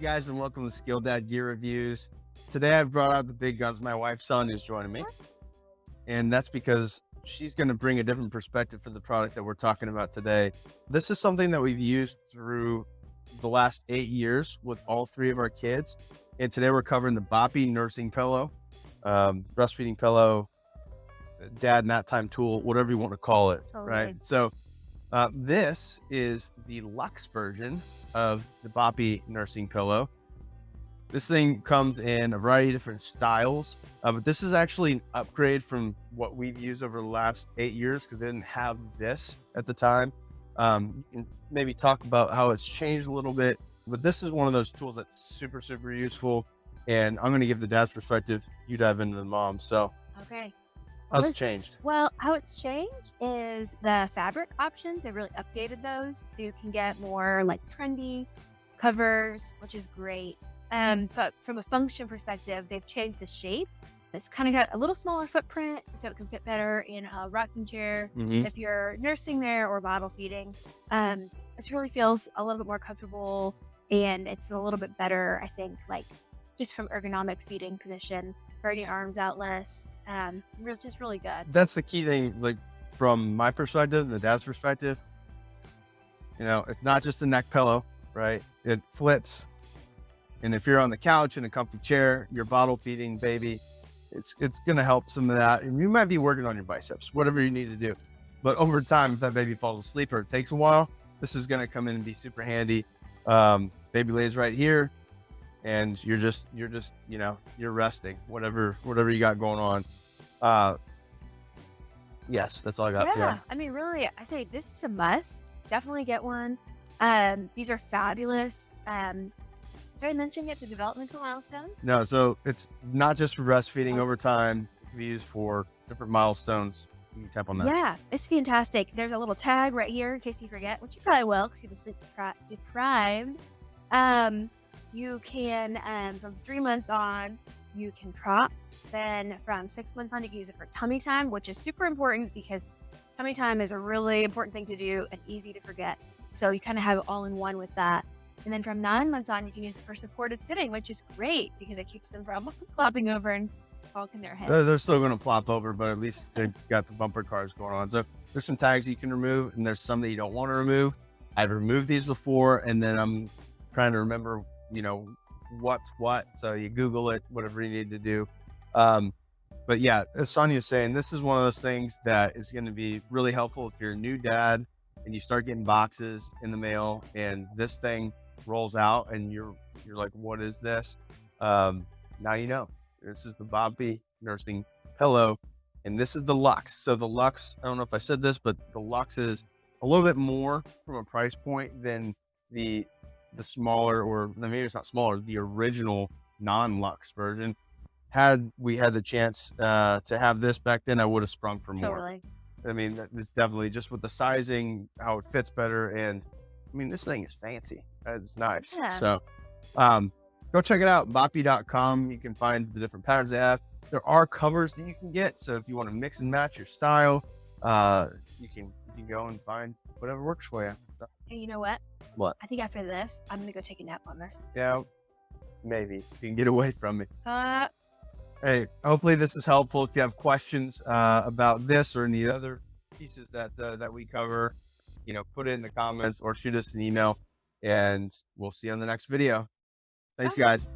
guys, and welcome to SkilledDad Gear Reviews. Today I've brought out the big guns. My wife's son is joining me, and that's because she's going to bring a different perspective for the product that we're talking about today. This is something that we've used through the last 8 years with all 3 of our kids, and today we're covering the Boppy Nursing Pillow, breastfeeding pillow, dad nap time tool, whatever you want to call it. Totally. Right? So this is the luxe version of the Boppy Nursing Pillow. This thing comes in a variety of different styles, but this is actually an upgrade from what we've used over the last 8 years because they didn't have this at the time. You can maybe talk about how it's changed a little bit, but this is one of those tools that's super, super useful. And I'm going to give the dad's perspective. You dive into the mom. So, Okay. how's it changed? Well, how it's changed is the fabric options. They really updated those, so you can get more like trendy covers, which is great. But from a function perspective, they've changed the shape. It's kind of got a little smaller footprint, so it can fit better in a rocking chair if you're nursing there or bottle feeding. It really feels a little bit more comfortable, and it's a little bit better, I think, like just from ergonomic feeding position, spreading your arms out less. Just really good. That's the key thing, like from my perspective and the dad's perspective. You know, it's not just a neck pillow, right? It flips. And if you're on the couch in a comfy chair, you're bottle feeding baby, it's going to help some of that. And you might be working on your biceps, whatever you need to do. But over time, if that baby falls asleep or it takes a while, this is going to come in and be super handy. Baby lays right here, and you're just, you know, you're resting, whatever you got going on. Yes, that's all I got. Yeah, I mean, really, I say this is a must. Definitely get one. These are fabulous. Did I mention yet the developmental milestones? No, so it's not just for breastfeeding over time. It can be used for different milestones. You can tap on that. Yeah, it's fantastic. There's a little tag right here in case you forget, which you probably will because you've been sleep deprived. You can, from 3 months on, you can prop. Then from 6 months on, you can use it for tummy time, which is super important because tummy time is a really important thing to do and easy to forget. So you kind of have it all in one with that. And then from 9 months on, you can use it for supported sitting, which is great because it keeps them from flopping over and bonking their head. They're still going to plop over, but at least they've got the bumper cars going on. So there's some tags you can remove, and there's some that you don't want to remove. I've removed these before, and then I'm trying to remember, you know, what's what. So you Google it, whatever you need to do. But yeah, as Sonia's saying, this is one of those things that is going to be really helpful if you're a new dad and you start getting boxes in the mail, and this thing rolls out and you're like, what is this? Now you know. This is the Boppy Nursing Pillow, and this is the luxe. So the luxe, I don't know if I said this, but the luxe is a little bit more from a price point than the smaller, or maybe it's not smaller, the original non-luxe version. Had we had the chance to have this back then, I would have sprung for more. Totally. I mean, it's definitely just with the sizing, how it fits better. And I mean, this thing is fancy. It's nice. Yeah. So go check it out, boppy.com. You can find the different patterns they have. There are covers that you can get. So if you want to mix and match your style, you can go and find whatever works for you. Hey, you know what? What? I think after this, I'm going to go take a nap on this. Yeah, maybe. You can get away from me. Hey, hopefully this is helpful. If you have questions about this or any other pieces that we cover, you know, put it in the comments or shoot us an email, and we'll see you on the next video. Thanks, guys.